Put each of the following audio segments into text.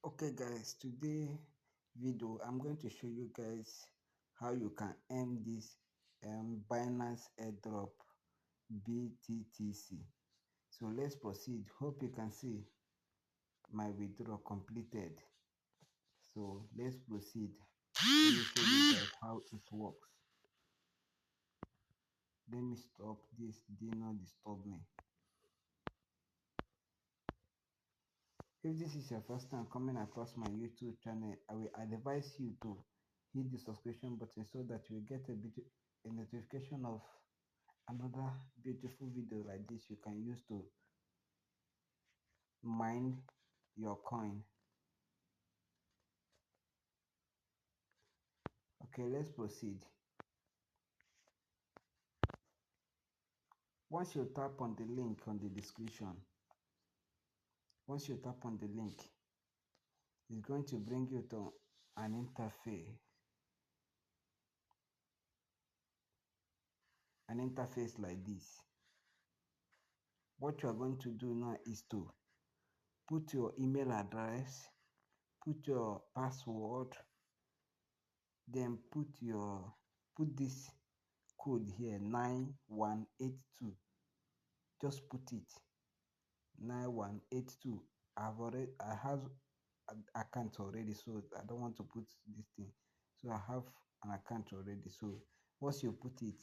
Okay guys, today video I'm going to show you guys how you can earn this Binance Airdrop BTTC. So let's proceed. Hope you can see my withdrawal completed. So let's proceed. Let me show you guys how it works. Let me stop this. Do not disturb me. If this is your first time coming across my YouTube channel, I will advise you to hit the subscription button so that you will get a notification of another beautiful video like this you can use to mine your coin. Okay, let's proceed. Once you tap on the link on the description, once you tap on the link, it's going to bring you to an interface like this. What you are going to do now is to put your email address, put your password, then put this code here 9182. Just put it 9182. I have an account already, so I don't want to put this thing. So I have an account already. So once you put it,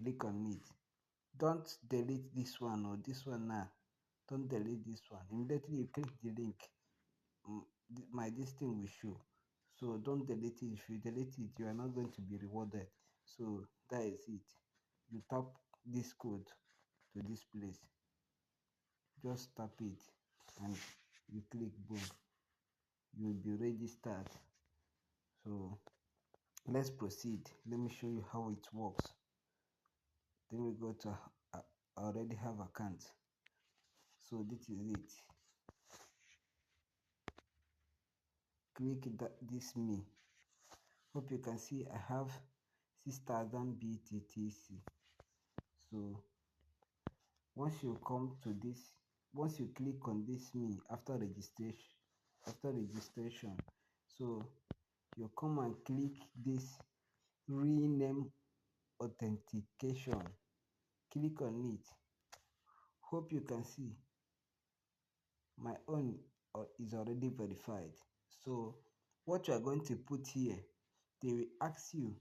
click on it. Don't delete this one or this one now. Don't delete this one. Immediately you click the link, this thing will show. So don't delete it. If you delete it, you are not going to be rewarded. So that is it. You tap this code to this place. Just tap it and you click boom. You will be registered. So let's proceed. Let me show you how it works. Then we go to I already have account. So this is it. Click this me. Hope you can see I have 6,000 BTTC. So once you come to this, once you click on this me after registration, so you come and click this rename authentication. Click on it. Hope you can see my own is already verified. So what you are going to put here, they will ask you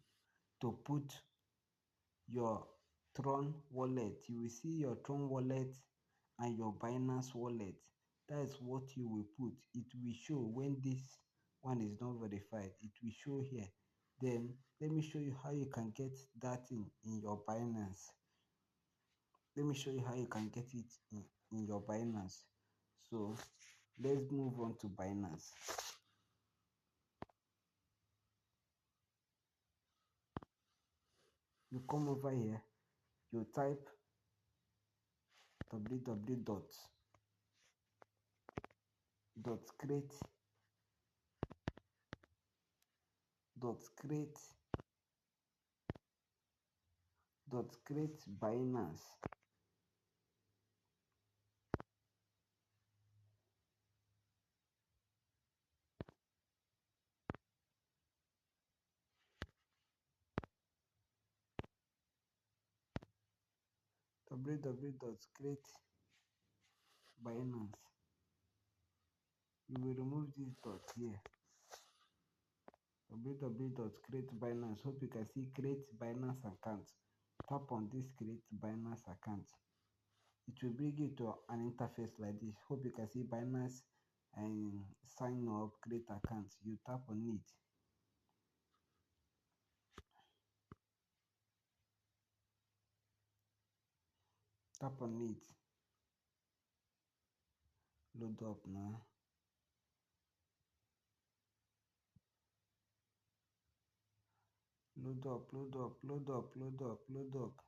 to put your Tron wallet. You will see your Tron wallet and your Binance wallet. That is what you will put. It will show when this one is not verified. It will show here. Then let me show you how you can get that in your Binance. Let me show you how you can get it in your Binance. So let's move on to Binance. You come over here, you type www.create Binance. www.create Binance. You will remove this dot here. www.create Binance. Hope you can see create Binance account. Tap on this create Binance account. It will bring you to an interface like this. Hope you can see Binance and sign up, create account. You tap on it. Tap on it. Load up now. Load up, load up, load up, load up, load up.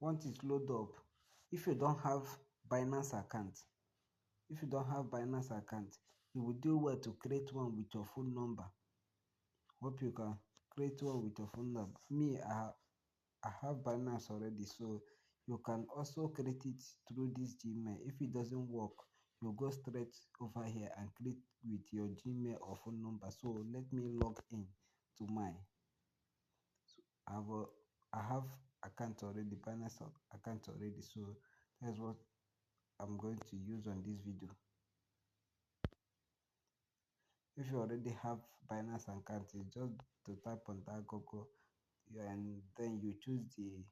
Once it load up, if you don't have Binance account, you will do well to create one with your phone number. Hope you can create one with your phone number. Me, I have Binance already, so You can also create it through this Gmail. If it doesn't work, you go straight over here and create with your Gmail or phone number. So let me log in to mine. So I have account already, Binance account already. So that's what I'm going to use on this video. If you already have Binance account, it's just to type on that Google, and then you choose the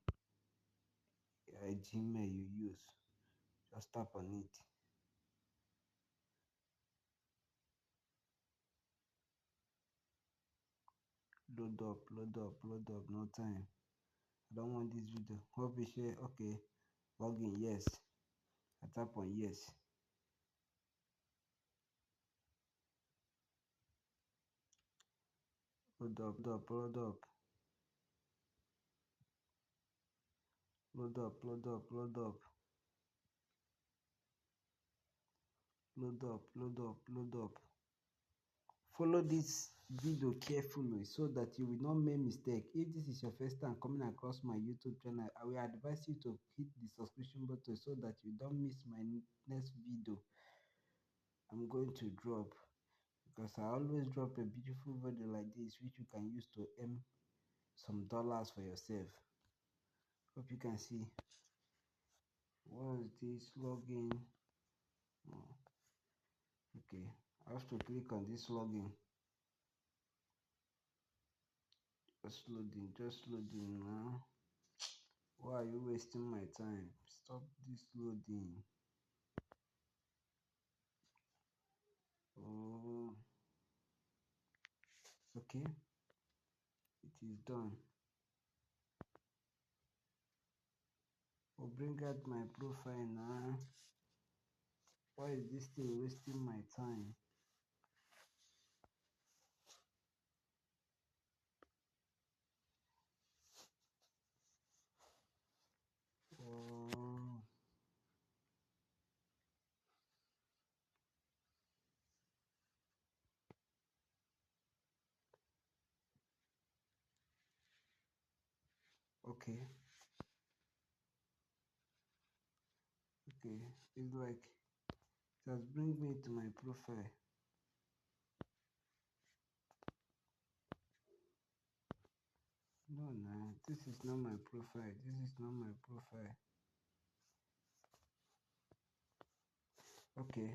Gmail you use. Just tap on it. Load up, no time. I don't want this video. Hope you share. Okay, login, yes. I tap on yes. Load up, load up. Load up, load up, load up. Load up, load up, load up. Follow this video carefully so that you will not make mistake. If this is your first time coming across my YouTube channel, I will advise you to hit the subscription button so that you don't miss my next video I'm going to drop, because I always drop a beautiful video like this which you can use to earn some dollars for yourself. Hope you can see. What is this login? Oh, okay, I have to click on this login. Just loading now. Why are you wasting my time? Stop this loading. Oh, okay, it is done. I'll bring out my profile now. Why is this thing wasting my time? Oh, okay, okay. It's like it has bring me to my profile. No, no, this is not my profile. This is not my profile. Okay,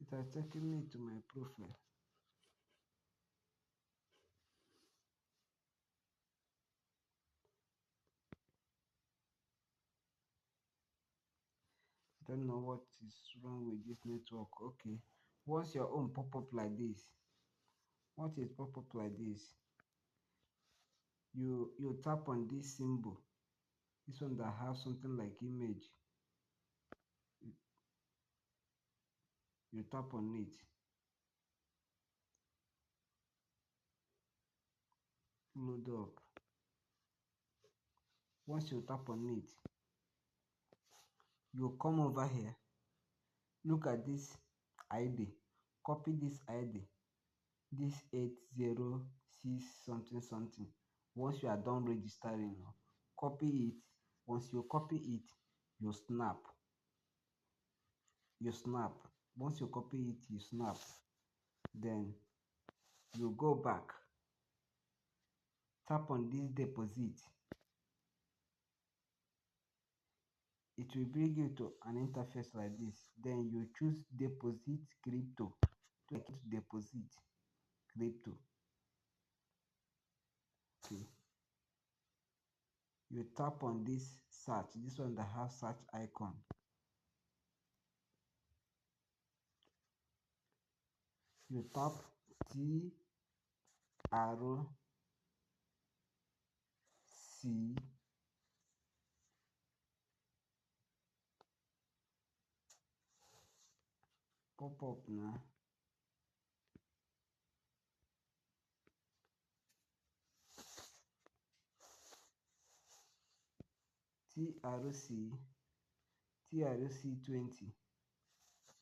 it has taken me to my profile. Don't know what is wrong with this network. Okay, what's your own pop up like this? What is pop up like this? You tap on this symbol, this one that has something like image. You tap on it. Load up. Once you tap on it, you come over here. Look at this ID. Copy this ID. This 806 something something. Once you are done registering, copy it. Once you copy it, you snap. You snap. Once you copy it, you snap. Then you go back. Tap on this deposit. It will bring you to an interface like this. Then you choose deposit crypto. Click deposit crypto. Okay. You tap on this search, this one that has search icon. You tap TRC pop up now. TRC 20.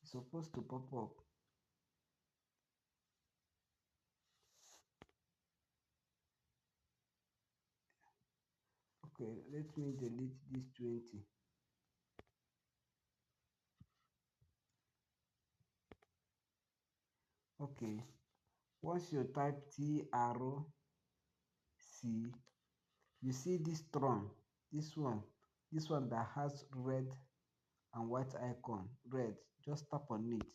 It's supposed to pop up. Okay, let me delete this 20. Okay, once you type TRC, you see this tron, this one, this one that has red and white icon, red. Just tap on it.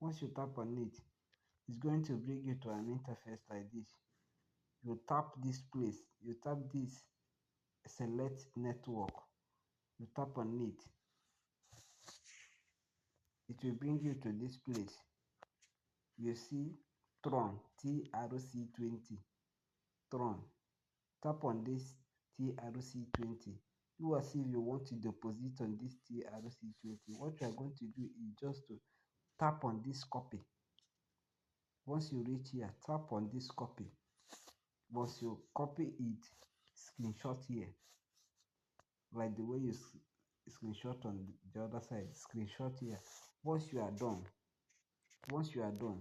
Once you tap on it, it's going to bring you to an interface like this. You tap this place, you tap this select network, you tap on it, it will bring you to this place. You see Tron, TRC20, Tron. Tap on this TRC20. Do as if you want to deposit on this TRC20. What you are going to do is just to tap on this copy. Once you reach here, tap on this copy. Once you copy it, screenshot here, like the way you screenshot on the other side. Screenshot here. Once you are done, once you are done,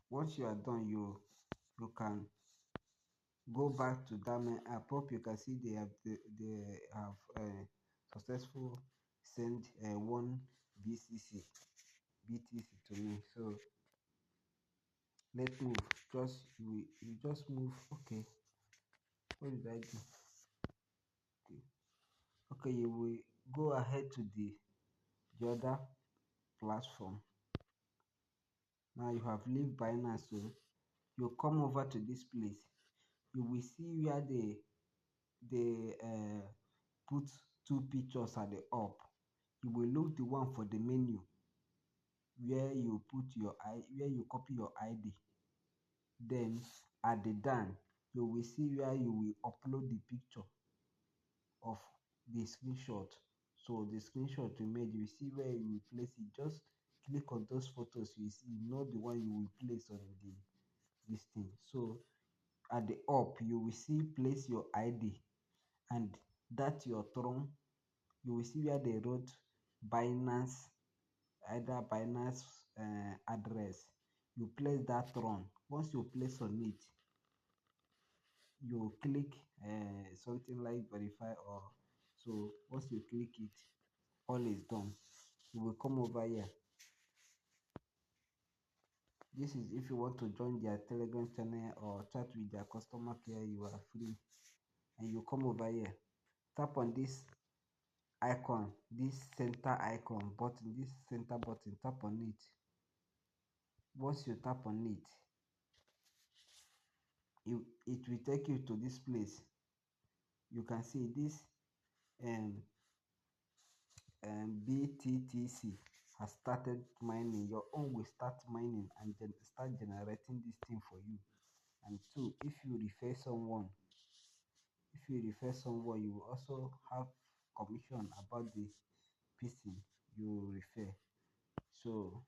once you are done, you can go back to that main app. Hope you can see they have successful send one BTC to me. So let's move. You just move. Okay, what did I do? Okay, you will go ahead to the other platform. Now you have leave Binance, so you come over to this place. You will see where they put two pictures at the up. You will look the one for the menu where you put your where you copy your ID. Then at the down, you will see where you will upload the picture of the screenshot. So the screenshot you made, you see where you will place it. Just click on those photos you see, know the one you will place on this thing. So at the up, you will see place your ID, and that your Tron. You will see where they wrote Binance, either Binance address. You place that Tron. Once you place on it, you click something like verify, or so. Once you click it, all is done. You will come over here. This is if you want to join their Telegram channel or chat with their customer care, you are free. And you come over here, tap on this icon, this center icon button, this center button, tap on it. Once you tap on it, it will take you to this place. You can see this um, BTTC has started mining. Your own will start mining and then start generating this thing for you. And two, if you refer someone, you will also have commission about the person you refer. So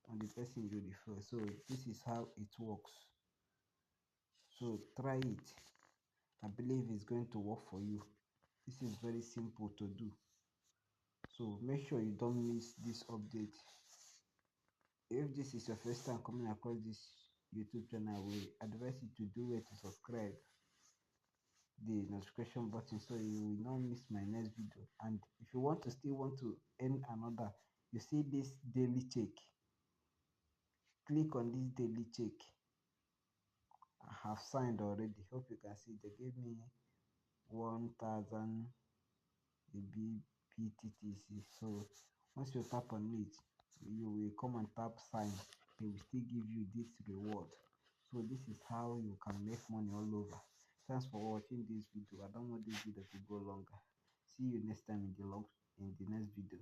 on the person you refer. So this is how it works. So try it. I believe it's going to work for you. This is very simple to do. So make sure you don't miss this update. If this is your first time coming across this YouTube channel, we advise you to do it to subscribe the notification button so you will not miss my next video. And if you still want to earn another, you see this daily check. Click on this daily check. I have signed already. Hope you can see they gave me 1000 BTTC. So once you tap on it, you will come and tap sign. They will still give you this reward. So this is how you can make money all over. Thanks for watching this video. I don't want this video to go longer. See you next time in the next video.